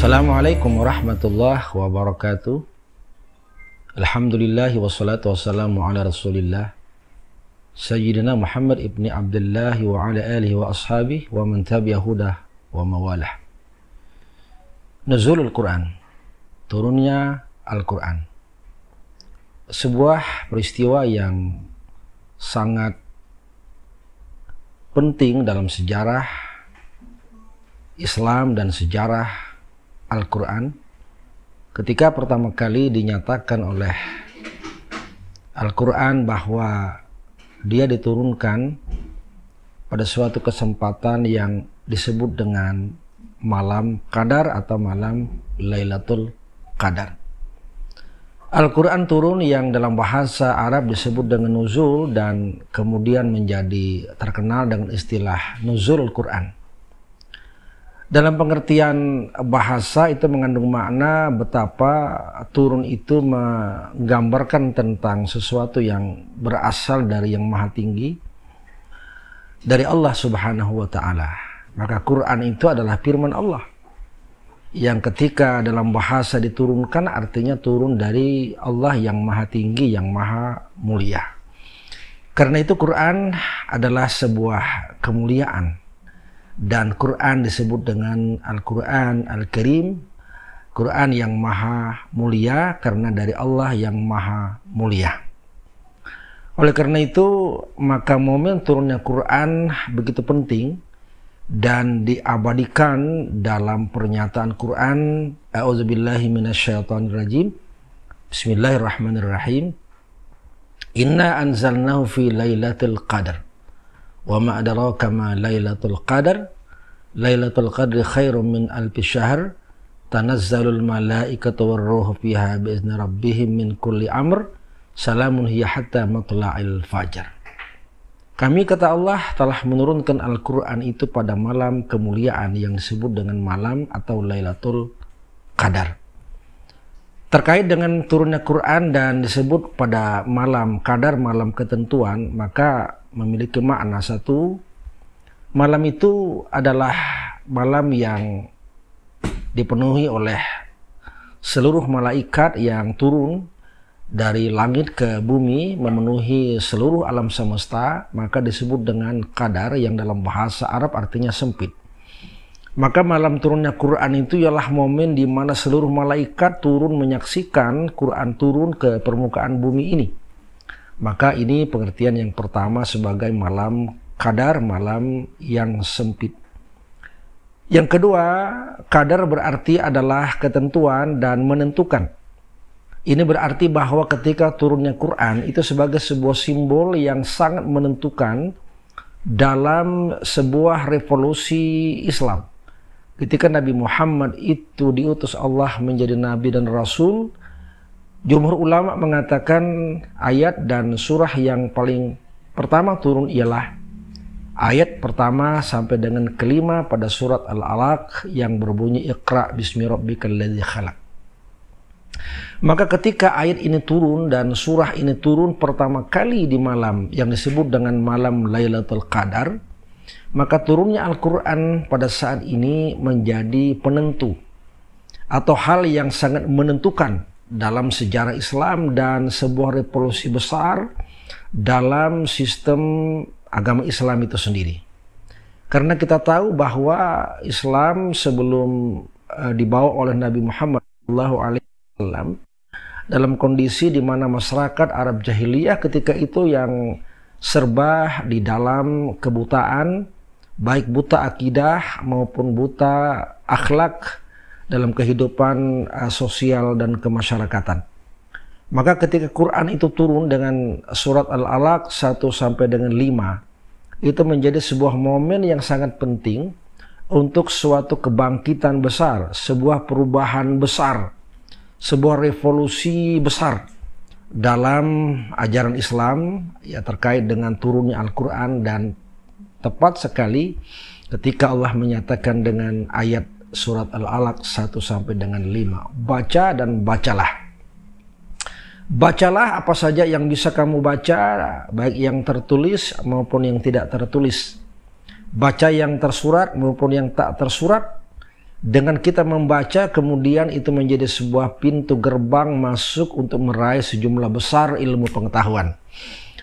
Assalamualaikum warahmatullahi wabarakatuh. Alhamdulillah wassalatu wassalamu ala rasulillah Sayyidina Muhammad ibni Abdullah wa ala alihi wa ashabihi wa man tabi'ahudah wa mawalah. Nuzulul Quran, turunnya Al-Quran, sebuah peristiwa yang sangat penting dalam sejarah Islam dan sejarah Al-Quran, ketika pertama kali dinyatakan oleh Al-Quran bahwa dia diturunkan pada suatu kesempatan yang disebut dengan malam Qadar atau malam Lailatul Qadar. Al-Quran turun yang dalam bahasa Arab disebut dengan nuzul dan kemudian menjadi terkenal dengan istilah nuzulul Quran. Dalam pengertian bahasa itu mengandung makna betapa turun itu menggambarkan tentang sesuatu yang berasal dari yang maha tinggi, dari Allah subhanahu wa ta'ala. Maka Quran itu adalah firman Allah yang ketika dalam bahasa diturunkan artinya turun dari Allah yang maha tinggi, yang maha mulia. Karena itu Quran adalah sebuah kemuliaan. Dan Quran disebut dengan Al-Quran Al-Karim, Quran yang maha mulia karena dari Allah yang maha mulia. Oleh karena itu maka momen turunnya Quran begitu penting dan diabadikan dalam pernyataan Quran. A'udzubillahi minasyaitonirrajim. Bismillahirrahmanirrahim. Inna anzalnahu fi lailatul qadar. Wa ma adraka ma lailatul qadar. Lailatul qadri khairum min alfi syahr. Tanazzalul malaikatu warruhu fiha biizni rabbihim min kulli amr. Salamun hiya hatta matla'il fajar. Kami, kata Allah, telah menurunkan Al-Quran itu pada malam kemuliaan yang disebut dengan malam atau Lailatul Qadar. Terkait dengan turunnya Quran dan disebut pada malam Qadar, malam ketentuan, maka memiliki makna satu. Malam itu adalah malam yang dipenuhi oleh seluruh malaikat yang turun dari langit ke bumi memenuhi seluruh alam semesta, maka disebut dengan Qadar yang dalam bahasa Arab artinya sempit. Maka malam turunnya Quran itu ialah momen di mana seluruh malaikat turun menyaksikan Quran turun ke permukaan bumi ini. Maka ini pengertian yang pertama sebagai malam Qadar, malam yang sempit. Yang kedua, Qadar berarti adalah ketentuan dan menentukan. Ini berarti bahwa ketika turunnya Quran itu sebagai sebuah simbol yang sangat menentukan dalam sebuah revolusi Islam. Ketika Nabi Muhammad itu diutus Allah menjadi Nabi dan Rasul, jumhur ulama mengatakan ayat dan surah yang paling pertama turun ialah ayat pertama sampai dengan kelima pada surat Al-Alaq yang berbunyi Iqra bismi rabbikal ladzi khalaq. Maka ketika ayat ini turun dan surah ini turun pertama kali di malam yang disebut dengan malam Lailatul Qadar, maka turunnya Al-Quran pada saat ini menjadi penentu atau hal yang sangat menentukan dalam sejarah Islam dan sebuah revolusi besar dalam sistem agama Islam itu sendiri. Karena kita tahu bahwa Islam sebelum dibawa oleh Nabi Muhammad SAW dalam kondisi di mana masyarakat Arab jahiliyah ketika itu yang serba di dalam kebutaan, baik buta akidah maupun buta akhlak dalam kehidupan sosial dan kemasyarakatan. Maka ketika Quran itu turun dengan surat Al-Alaq 1 sampai dengan 5, itu menjadi sebuah momen yang sangat penting untuk suatu kebangkitan besar, sebuah perubahan besar, sebuah revolusi besar dalam ajaran Islam ya terkait dengan turunnya Al-Quran. Dan tepat sekali ketika Allah menyatakan dengan ayat surat Al-Alaq 1 sampai dengan 5, baca dan bacalah. Bacalah apa saja yang bisa kamu baca, baik yang tertulis maupun yang tidak tertulis. Baca yang tersurat maupun yang tak tersurat. Dengan kita membaca, kemudian itu menjadi sebuah pintu gerbang masuk untuk meraih sejumlah besar ilmu pengetahuan.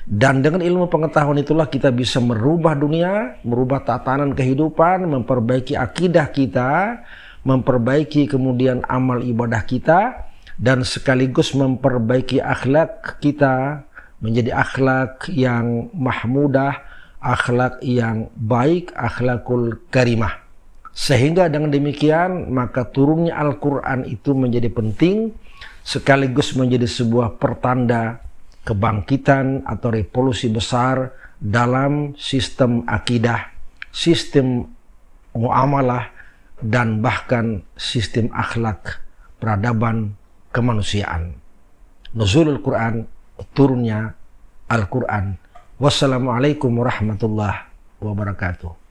Dan dengan ilmu pengetahuan itulah kita bisa merubah dunia, merubah tatanan kehidupan, memperbaiki akidah kita, memperbaiki kemudian amal ibadah kita, dan sekaligus memperbaiki akhlak kita menjadi akhlak yang mahmudah, akhlak yang baik, akhlakul karimah. Sehingga dengan demikian maka turunnya Al-Quran itu menjadi penting, sekaligus menjadi sebuah pertanda kebangkitan atau revolusi besar dalam sistem akidah, sistem muamalah, dan bahkan sistem akhlak peradaban kemanusiaan. Nuzulul Quran, turunnya Al-Quran. Wassalamualaikum warahmatullahi wabarakatuh.